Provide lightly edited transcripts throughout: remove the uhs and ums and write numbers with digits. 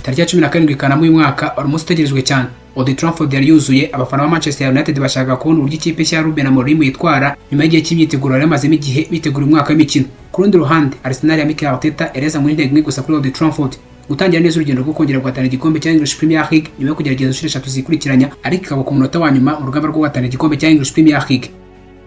tariki ya 17 Kanama uyu mwaka wari umunsi utegerejwe cyane. Old Trafford yari yuzuye, abafana ba Manchester United bashaka kubona uburyo ikipe cya Ruben Amorim yitwara nyuma y'igihe cy'imyiteguro yari amazemo igihe bitegura umwaka w'imikino. Ku rundi ruhande Arsenal ya Mikel Arteta ereza muri ndege gusa kuri Old Trafford gutangira neza urugendo rwo kongera guhatana igikombe cya English Premier League nyuma yo kugerageza inshuro 3 zikurikiranya, ariko ikaba ku munota wa nyuma mu rugamba rwo guhatana igikombe cya English Premier League.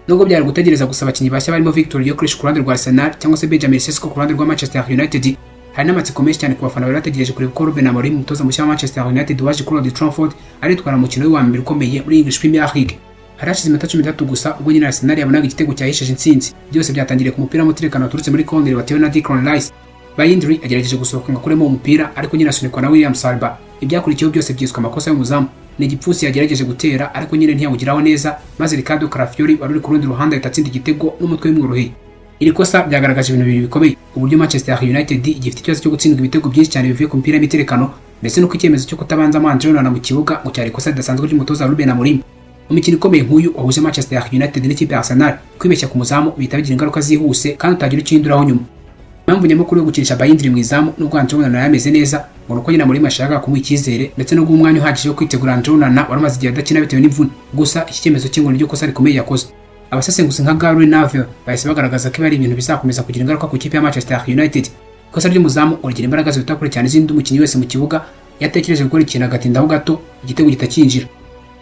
Nubwo byari gutegereza gusa abakinnyi bashya barimo Victor Gyökeres ku ruhande rwa Arsenal cyangwa se Benjamin Sesko ku ruhande rwa Manchester United, hari n'amatsiko menshi cyane ku bafana bari bategereje kureba ko Ruben Amorim umutoza mushya wa Manchester United waje kuri Old Trafford aritwara umukino we wa mbere ukomeye muri English Premier League. Harashize iminota 13 gusa ubwo nyine Arsenal yabonaga igitego cyahesheje intsinzi. Byose byatangiriye ku mupira w'umutekano waturutse muri corner watewe na Declan Rice. Bayindri agerageje gusohoka ngo akuremo umupira, ariko nyine asunikwa na William Saliba. Ibyakurikiyeho byose byiswe amakosa y'umuzamu. Ni igipfusi yagerageje gutera, ariko nyine ntiyawugiraho neza, maze Ricardo Calafiori wari uri ku rundi ruhande atatsinda igitego n'umutwe w'imworoheye. Iri kosa byagaragaje ibintu bibiri bikomeye: uburyo Manchester United igifite ikibazo cyo gutsindwa ibitego byinshi cyane bivuye ku mupira y'imiterekano, ndetse nuko icyemezo cyo kutabanza André Onana mu kibuga ngo cyari ikosa ridasanzwe ry'umutoza Ruben Amorim. Umukino ukomeye nk'uyu wahuje Manchester United n'ikipe ya Arsenal, kwibeshya ku muzamu bihita bigira ingaruka zihuse kandi utagira ikinduraho nyuma. Impamvu nyamukuru yo gukinisha Bayindri mu izamu nubwo André Onana yameze neza, ngo nuko nyina Amorim ashaka kumuha icyizere ndetse no guha umwanya uhagije wo kwitegura André Onana wari umaze igihe adakina bitewe n'imvune. Gusa iki cyemezo cy'ingoni ryo kosa rikomeye yakoze. Abasesenguzi nka Gary Neville bahise bagaragaza ko ari ibintu bizakomeza kugira ingaruka ku ikipe ya Manchester United. Ikosa ry'umuzamu urigira imbaraga zitakure cyane izindi umukinnyi wese mu kibuga yatekereje gukora ikintu agatindaho gato igitego gitakinjira.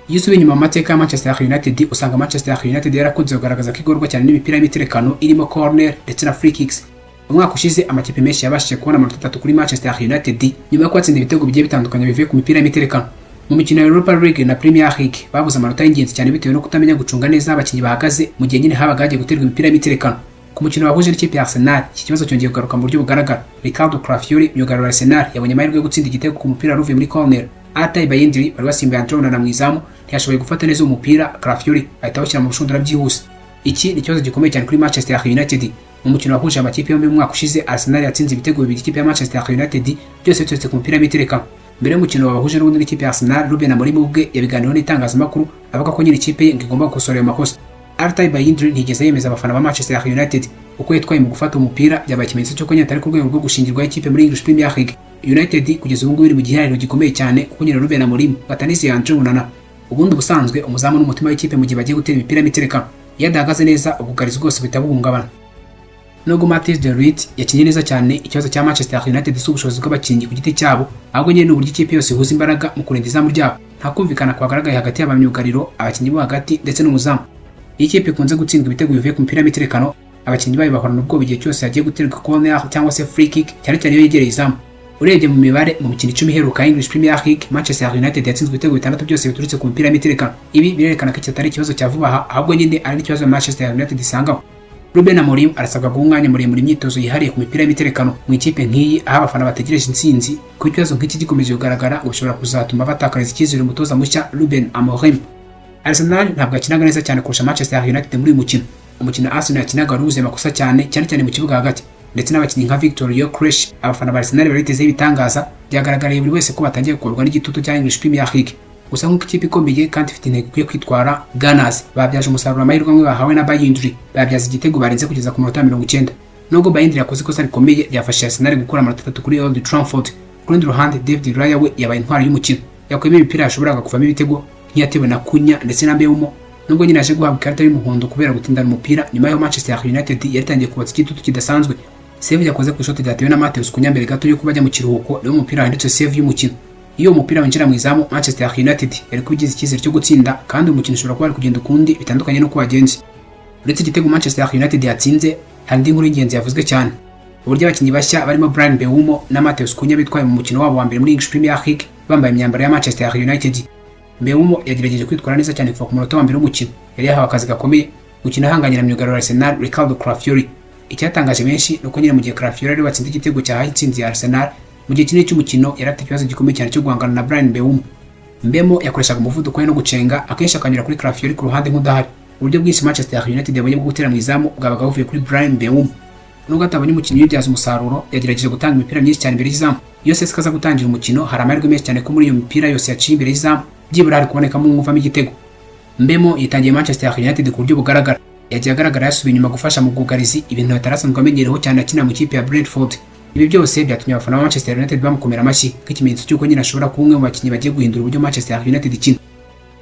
Iyo usubiye inyuma mu mateka ya Manchester United usanga Manchester United yarakunze kugaragaza ko igorwa cyane n'imipira y'imiterekano irimo corner ndetse na free kicks. Umwaka ushize amakipe menshi yabashije kubona amanota 3 kuri Manchester United nyuma yo kwatsinda ibitego bigiye bitandukanye bivuye ku mipira y'imiterekano. Mu mikino ya Europa League na Premier League babuze amanota y'ingenzi cyane bitewe no kutamenya gucunga neza abakinnyi bahagaze mu gihe nyine habaga hagiye guterwa imipira y'imiterekano. Ku mukino wahuje n'ikipe ya Arsenal iki kibazo cyongeye kugaruka mu buryo bugaragara. Ricardo Calafiori myugariro wa Arsenal yabonye amahirwe yo gutsinda igitego ku mupira ruvuye muri corner. Atay Bayindri bari basimbuye André Onana mu izamu ntiyashoboye gufata neza umupira, Calafiori ahita awushyira mu rushundura byihuse. Iki ni ikibazo gikomeye cyane kuri Manchester United. Mu mukino wahuje amakipe yombi mu mwaka ushize Arsenal yatsinze ibitego bibiri ikipe ya Manchester United, byose biturutse ku mupira y'imiterekano. Mbere y'umukino wabahuje n'ubundi n'ikipe ya Arsenal, Ruben Amorim ubwe yabiganiraho n'itangazamakuru avuga ko nyine ikipe ye igomba gukosora ayo makosa. Atay Bayindri ntigeze yemeza abafana ba Manchester United uko yitwaye mu gufata umupira, byabaye ikimenyetso cyo ko nyine atari ku rwego rwo gushingirwa ikipe muri English Premier League. United kugeza ubu ngubu iri mu gihariro gikomeye cyane kuko nyine Ruben Amorim batanise André Onana. Ubundi busanzwe umuzamu n'umutima w'ikipe mu gihe bagiye gutera imipira y'imiterekano iyo adahagaze neza ubugarizi bwose bitabuhungabana. Nubwo Matthias de Ligt yakinnye neza cyane, ikibazo cya Manchester United si ubushobozi bw'abakinnyi ku giti cyabo, ahubwo nyine n'uburyo ikipe yose ihuza imbaraga mu kurinda izamu ryabo. Nta kumvikana kwagaragaye hagati y'abamyugariro, abakinnyi bo hagati ndetse n'umuzamu. Iyi kipe ikunze gutsindwa ibitego bivuye ku mipira y'imiterekano, abakinnyi bayo bahorana ubwoba igihe cyose hagiye guterwa corner cyangwa se free kick, cyane cyane iyo yegereye izamu. Urebye mu mibare mu mikino 10 iheruka English Premier League, Manchester United yatsinzwe ibitego 6 byose biturutse ku mipira y'imiterekano. Ibi birerekana ko iki atari ikibazo cya vuba aha, ahubwo nyine ari ikibazo Manchester United isangaho. Ruben Amorim arasabwa guha umwanya muremure imyitozo yihariye ku mipira y'imiterekano mu ikipe nk'iyi, aho abafana bategereje intsinzi. Ku ikibazo nk'iki gikomeje kugaragara ngo bishobora kuzatuma batakariza icyizere umutoza mushya Ruben Amorim. Arsenal ntabwo akinaga neza cyane kurusha Manchester United muri uyu mukino. Umukino Arsenal yakinaga wari wuzuye amakosa cyane mu kibuga hagati, ndetse n'abakinnyi nka Victor Gyökeres. Abafana ba Arsenal baritezeho ibitangaza, byagaragariye buri wese ko batangiye gukorwa n'igitutu cya English Premier League. Gusa nk'uko ikipe ikomeye kandi ifite intego yo kwitwara, Gunners babyaje umusaruro amahirwe amwe bahawe na Bayindri, babyaza igitego barenze kugeza ku minota 90. Nubwo Bayindri yakoze ikosa rikomeye ryafashe Arsenal gukora amanota 3 kuri Old Trafford, ku rundi ruhande David Raya we yabaye intwari y'umukino, yakuyemo imipira yashoboraga kuvamo ibitego nk'iyatewe na Kunya ndetse na Mbeumo. Nubwo nyine aje guhabwa ikarita y'umuhondo kubera gutindana umupira, nyuma yo Manchester United yaritangiye kubatsa igitutu kidasanzwe. Save yakoze ku shoti ryatewe na Matheus Kunya mbere gato yo kubajya mu kiruhuko, niwo mupira wanditse save y'umukino. Iyo umupira winjira mu izamu, Manchester United yari kubigize icyizere cyo gutsinda, kandi umukino ushobora kuba ari kugenda ukundi bitandukanye no kuwagenzi. Uretse igitego Manchester United yatsinze, hari indi nkuru y'ingenzi yavuzwe cyane: uburyo abakinnyi bashya barimo Bryan Mbeumo na Matheus Kunya bitwaye mu mukino wabo wa mbere muri English Premier League bambaye imyambaro ya Manchester United. Mbeumo yagerageje kwitwara neza cyane kuva ku munota wa mbere w'umukino, yari yahawe akazi gakomeye gukina ahanganye na myugariro wa Arsenal Ricardo Calafiori. Icyatangaje benshi nuko nyine mu gihe Calafiori ari watsinze igitego cyahaye intsinzi ya Arsenal, mu gihe kinini cy'umukino yari afite ikibazo gikomeye cyane cyo guhangana na Bryan Mbeumo. Mbeumo yakoreshaga umuvuduko we no gucenga, akenshi akanyura kuri Calafiori ku ruhande nk'udahari. Uburyo bwinshi Manchester United yabonye bwo gutera mu izamu bwabaga buvuye kuri Bryan Mbeumo. Nubwo atabonye umukinnyi wibyaza umusaruro, yagerageje gutanga imipira myinshi cyane imbere y'izamu. Iyo Sesko aza gutangira umukino, hari amahirwe menshi cyane ko muri iyo mipira yose yaciye imbere y'izamu byibura hari kubonekamo umuvamo igitego. Mbeumo yitangiye Manchester United ku buryo bugaragara, yagiye agaragara yasubiye inyuma gufasha mu bwugarizi, ibintu bitarasanzwe amenyereho cyane akina mu ikipe ya Brentford. Ibi byose byatumye abafana ba Manchester United bamukomera amashyi nk'ikimenyetso cy'uko nyine ashobora kuba umwe mu bakinnyi bagiye guhindura uburyo Manchester United ikina.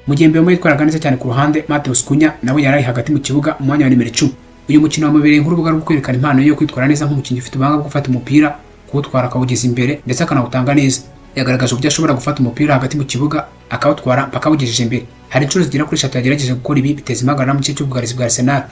Mu gihe Mbeumo yitwaraga neza cyane ku ruhande, Matheus Cunha nawe yari hagati mu kibuga mu mwanya wa nimero 10. Uyu mukino wamubereye nk'urubuga rwo kwerekana impano yo kwitwara neza nk'umukinnyi ufite ubuhanga bwo gufata umupira, kuwutwara akawugeza imbere ndetse akanawutanga neza. Yagaragaje uburyo ashobora gufata umupira hagati mu kibuga akawutwara mpaka awugejeje imbere. Hari inshuro zigera kuri 3 yagerageje gukora ibi, biteza impagarara mu gice cy'ubwugarizi bwa Arsenal.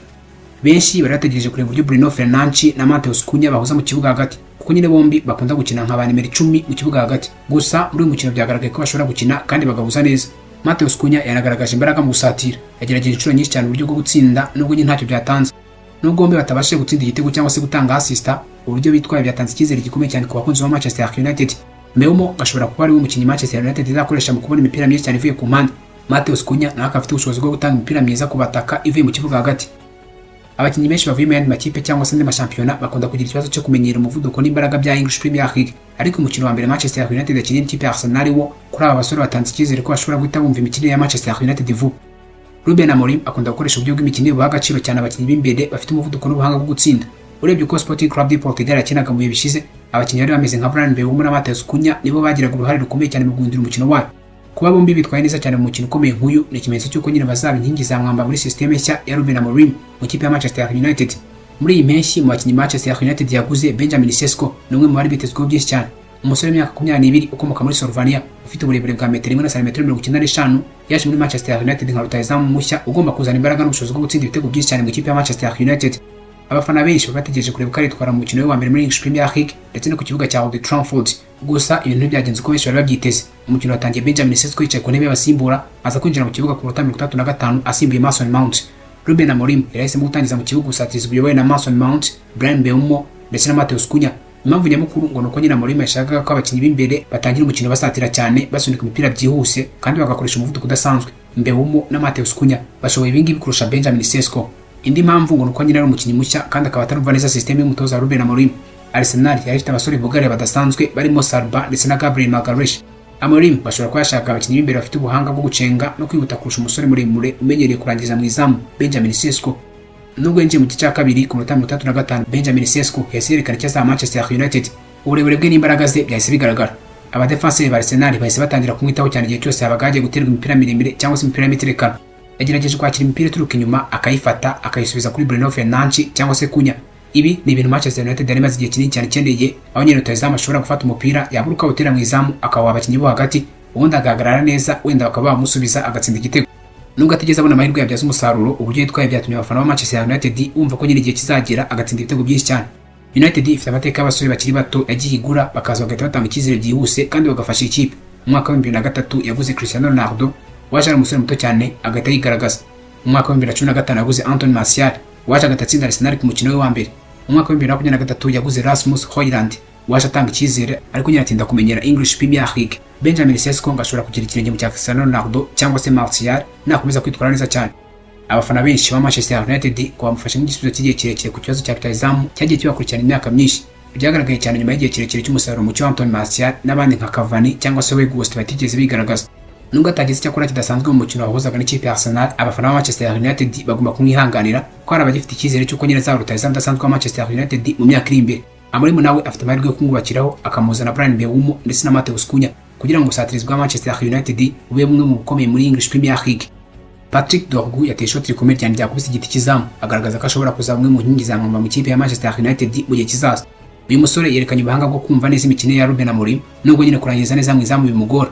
Benshi bari bategereje kureba uburyo Bruno Fernandes na Matheus Cunha bahuza mu kibuga hagati, kuko nyine bombi bakunda gukina nka ba nimero 10 mu kibuga hagati. Gusa muri uyu mukino byagaragaye ko bashobora gukina kandi bagahuza neza. Matheus Cunha yanagaragaje imbaraga mu gusatira, yagerageje inshuro nyinshi cyane uburyo bwo gutsinda nubwo nyine ntacyo byatanze. Nubwo bombi batabashije gutsinda igitego cyangwa se gutanga assist, uburyo bitwaye byatanze icyizere gikomeye cyane ku bakunzi ba Manchester United. Mbeumo gashobora kuba ari we mukinnyi Manchester United izakoresha mu kubona imipira myiza cyane ivuye ku mpande. Matheus Cunha nawe akaba afite ubushobozi bwo gutanga imipira myiza ku bataka ivuye mu kibuga hagati. Abakinnyi benshi bavuye mu yandi makipe cyangwa se andi mashampiyona bakunda kugira ikibazo cyo kumenyera umuvuduko n'imbaraga bya English Premier League, ariko umukino wa mbere Manchester United yakinnye n'ikipe ya Arsenal wo kuri aba basore batanze icyizere ko bashobora guhita bumva imikinire ya Manchester United vuba. Ruben Amorim akunda gukoresha uburyo bw'imikinire buha agaciro cyane abakinnyi b'imbere bafite umuvuduko n'ubuhanga bwo gutsinda. Urebye uko Sporting Club de Portugal yakinaga mu bihe bishize, abakinnyi bari bameze nka Bryan Mbeumo na Matheus Cunha nibo bagiraga uruhare rukomeye cyane mu guhindura umukino wayo. Kuba bombi bitwaye neza cyane mu mukino ukomeye nk'uyu ni ikimenyetso cy'uko nyine bazaba inkingi za mwamba muri systeme nshya ya Ruben Amorim mu kipe ya Manchester United. Muri iyi mpeshyi mu bakinnyi Manchester United yaguze Benjamin Sesko, ni umwe mu bari bitezweho byinshi cyane. Umusore w'imyaka 22 ukomoka muri Slovenia ufite uburebure bwa metero 1 na santimetero 95 yaje muri Manchester United nka rutahizamu mushya ugomba kuzana imbaraga n'ubushobozi bwo gutsinda ibitego byinshi cyane mu kipe ya Manchester United. Abafana benshi bategereje kureba ko aritwara mu mukino we wa mbere muri English Premier League ndetse no ku kibuga cya Old Trafford. Gusa ibintu byagenze uko benshi bari babyiteze. Umukino watangiye Benjamin Sesko yicaye ku ntebe y'abasimbura, aza kwinjira mu kibuga ku minota 35 asimbuye Mason Mount. Ruben Amorim yahisemo gutangiza mu kibuga usatiriza ubuyobowe na Mason Mount, Bryan Mbeumo ndetse na Matheus Cunha. Impamvu nyamukuru ngo nuko nyine Amorim yashakaga ko abakinnyi b'imbere batangira umukino basatira cyane, basunika imipira byihuse kandi bagakoresha umuvuduko udasanzwe. Mbeumo na Matheus Cunha bashoboye ibingibi kurusha Benjamin Sesko. Indi mpamvu ngo nuko nyine ari umukinnyi mushya kandi akaba atarumva neza system y'umutoza Ruben Amorim. Arsenal yari ifite abasore bugare badasanzwe barimo Salba ndetse na Gabriel Magalhaes. Amorim bashobora kuba yashaka abakinnyi b'imbere bafite ubuhanga bwo gucenga no kwihuta kurusha umusore muremure umenyereye kurangiza mu izamu Benjamin Sesko. Nubwo yinjiye mu gice cya kabiri ku minota 35 Benjamin Sesko yahise yerekana icyo azaba Manchester United. Uburebure bwe n'imbaraga ze byahise bigaragara. Abadefenseri ba Arsenal bahise batangira kumwitaho cyane igihe cyose yabaga yagiye guterwa imipira miremire cyangwa se imipira y'imiterekano. Yagerageje kwakira imipira ituruka inyuma akayifata akayisubiza kuri Bruno Fernandes cyangwa se Cunha. Ibi ni ibintu Manchester United yari maze igihe kinini cyane cyendeye, aho nyine rutahizamu ashobora gufata umupira yaburuka utera mu izamu akawa abakinnyi bo hagati, ubundi agahagarara neza wenda bakaba bamusubiza agatsinda igitego. Nubwo atigeze abona amahirwe yabyaza umusaruro, uburyo yitwaye byatumye abafana ba Manchester United bumva ko nyine igihe kizagera agatsinda ibitego byinshi cyane. United ifite amateka y'abasore bakiri bato yagiye igura bakaza bagahita batanga icyizere byihuse kandi bagafasha ikipe. Mu mwaka wa 2003 yaguze Cristiano Ronaldo waje ari umusore muto cyane agahita yigaragaza. Mu mwaka wa 2015 yaguze Anthony Martial waje agatsinda Arsenal ku mukino we wa mbere. Mu mwaka wa 2023 yaguze Rasmus Hojlund waje atanga icyizere ariko nyiratinda kumenyera English Premier League. Benjamin Sesko ngashobora kugira ikirenge mu cya Cristiano Ronaldo cyangwa se Martial nakomeza kwitwara neza cyane. Abafana benshi ba Manchester United ko bamufashe nk'igisubizo cy'igihe kirekire ku kibazo cya rutahizamu cyagiye kibakurikirana imyaka myinshi. Byagaragaye cyane nyuma y'igihe kirekire cy'umusaruro mucyo wa Anthony Martial n'abandi nka Cavani cyangwa se Weghorst batigeze bigaragaza. Nubwo atagize icyakora kidasanzwe mu mukino wahuzaga n'ikipe ya Arsenal, abafana ba Manchester United bagomba kumwihanganira ko hari abagifite icyizere cy'uko nyine azaba rutahizamu udasanzwe wa Manchester United mu myaka iri imbere. Amorim nawe afite amahirwe yo kumwubakiraho akamuzana Bryan Mbeumo ndetse na Matheus Cunha kugira ngo ubusatirizi bwa Manchester United bube bumwe mu bukomeye muri English Premier League. Patrick Dorgu yateye ishoti rikomeye cyane ryakubise igiti kizamu, agaragaza ko ashobora kuzaba umwe mu nkingi za mwamba mu kipe ya Manchester United mu gihe kizaza. Uyu musore yerekanye ubuhanga bwo kumva neza imikino ya Ruben Amorim nubwo nyine kurangiza neza mu izamu bimugora.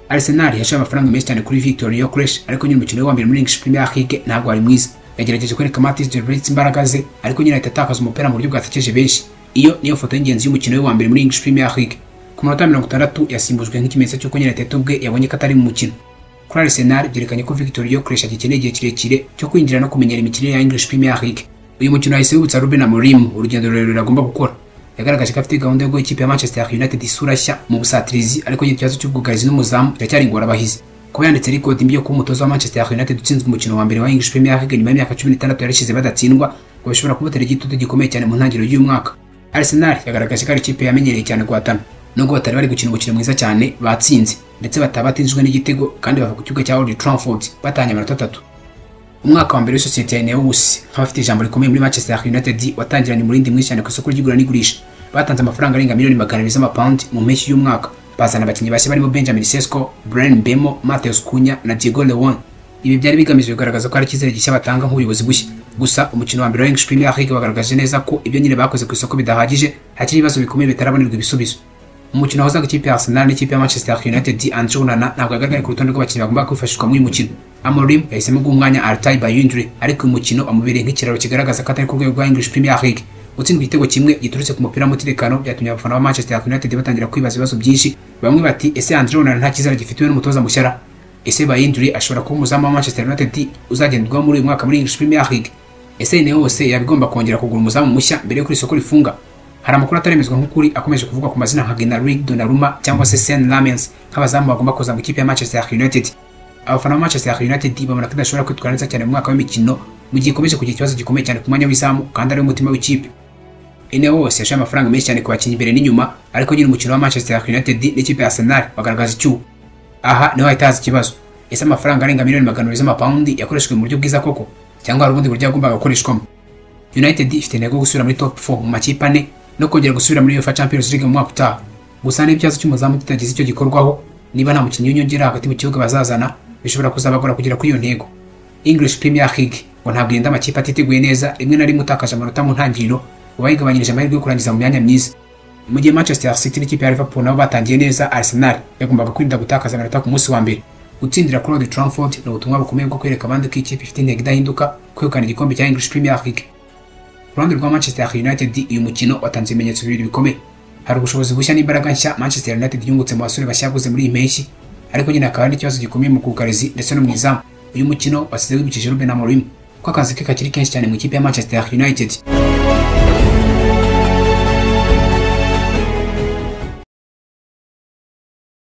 Arsenal yashoye amafaranga menshi cyane kuri Victor Gyökeres ariko nyine umukino we wa mbere muri English Premier League ntabwo ari mwiza. Yagerageje kwereka Mathis de Ligt imbaraga ze ariko nyine ahita atakaza umupira mu buryo bwatekeje benshi. Iyo niyo foto y'ingenzi y'umukino we wa mbere muri English Premier League. Ku minota 60 yasimbujwe nk'ikimenyetso cy'uko nyine Tete ubwe yabonye ko atari mu mukino. Kuri Arsenal byerekanye ko Victor Gyökeres agikeneye igihe kirekire cyo kwinjira no kumenyera imikino ya English Premier League. Uyu mukino wahise wibutsa Ruben Amorim urugendo rurerure agomba gukora. Yagaragaje ko afite gahunda yo guha ikipe ya Manchester United isura nshya mu busatirizi ariko ikibazo cy'ubwugarizi n'umuzamu kiracyari ingorabahizi. Kuba yanditse record mbi yo kuba umutoza wa Manchester United utsinzwe umukino wa mbere wa English Premier League nyuma y'imyaka 16 yarashize badatsindwa ngo bishobora kubatera igitutu gikomeye cyane mu ntangiriro y'uyu mwaka. Arsenal yagaragaje ko ari ikipe yamenyereye cyane guhatana, nubwo batari bari gukina umukino mwiza cyane batsinze ndetse batabatinjwe n'igitego kandi bava ku kibuga cya Old Trafford batanye amanota 3. Umwaka wa mbere w'isosiyete ya Ineos nk'abafite ijambo rikomeye muri Manchester United watangiranye umurindi mwinshi cyane ku isoko ry'igura n'igurisha. batanze amafaranga arenga miliyoni 200 z'amapaundi mu mpeshyi y'umwaka bazana abakinnyi bashya barimo Benjamin Sesko, Bryan Mbeumo, Matheus Cunha na Diego Leon. Ibi byari bigamije kugaragaza ko ari icyizere gishya batanga nk'ubuyobozi bushya. Gusa umukino wa mbere wa English Premier League bagaragaje neza ko ibyo nyine bakoze ku isoko bidahagije, hakiri ibibazo bikomeye bitarabonerwa ibisubizo. Umukino wazaga ikipe ya Arsenal n'ikipe ya Manchester United, Andrew Onana ntabwo yagaragaye ku rutonde rw'abakinnyi bagomba kwifashishwa muri uyu mukino. Amorim yahisemo guha umwanya Altay Bayindre, ariko uyu mukino amubereye nk'ikiraro kigaragaza ko atari ku rwego rwa English Premier League. Gutsindwa igitego kimwe giturutse ku mupira w'umutekano byatumye abafana ba Manchester United batangira kwibaza ibibazo byinshi. Bamwe bati ese Andrew Onana nta kizere gifitiwe n'umutoza mushyara? Ese Bayindre ashobora kuba umuzamu wa Manchester United uzagendwaho muri uyu mwaka muri English Premier League? Ese ne hose yabigomba kongera kugura umuzamu mushya mbere yo kuri isoko rifunga? Hari amakuru ataremezwa nk'ukuri akomeje kuvugwa ku mazina nka Gnabry, Donnarumma cyangwa se Sen Lammens nk'abazamu bagomba kuza mu ikipe ya Manchester United. Abafana ba Manchester United babona ko idashobora kwitwara neza cyane mu mwaka w'imikino mu gihe ikomeje kugira ikibazo gikomeye cyane ku mwanya w'izamu kandi ari umutima w'ikipe. Ineos yashaye amafaranga menshi cyane ku bakinnyi imbere n'inyuma, ariko nyine umukino wa Manchester United n'ikipe ya Arsenal bagaragaza icyuho. Aha niho hahitaza ikibazo. Ese amafaranga arenga miliyoni 200 z'amapaundi yakoreshejwe mu buryo bwiza koko cyangwa hari ubundi buryo yagombaga gukoreshwamo? United ifite intego yo gusubira muri top 4 mu makipe ane no kongera gusubira muri UEFA Champions League mu mwaka utaha. Gusa n'ibibazo cy'umuzamu kitagize icyo gikorwaho, niba nta mukinnyi w'inyongera hagati mu kibuga bazazana bishobora kuzabagora kugera kuri iyo ntego. English Premier League ngo ntabwo irinda amakipe atiteguye neza, rimwe na rimwe utakaje amanota mu ntangiriro ubayigabanyirije amahirwe yo kurangiza mu myanya myiza. Mu gihe Manchester City n'ikipe ya Liverpool nabo batangiye neza, Arsenal yagombaga kwirinda gutakaza amanota ku munsi wa mbere. Gutsindira kuri Old Trafford ni ubutumwa bukomeye bwo kwereka abandi ko ikipe ifite intego idahinduka kwegukana igikombe cya English Premier League. Ku ruhande rwa Manchester United, uyu mukino watanze ibimenyetso bibiri bikomeye. Hari ubushobozi bushya n'imbaraga nshya Manchester United yungutse mu basore bashya yaguze muri iyi mpeshyi, ariko nyine akaba ari ikibazo gikomeye mu kugarizi ndetse no mu izamu. Uyu mukino wasize wibukije Ruben Amorim ko akazi ke kakiri kenshi cyane mu ikipe ya Manchester United.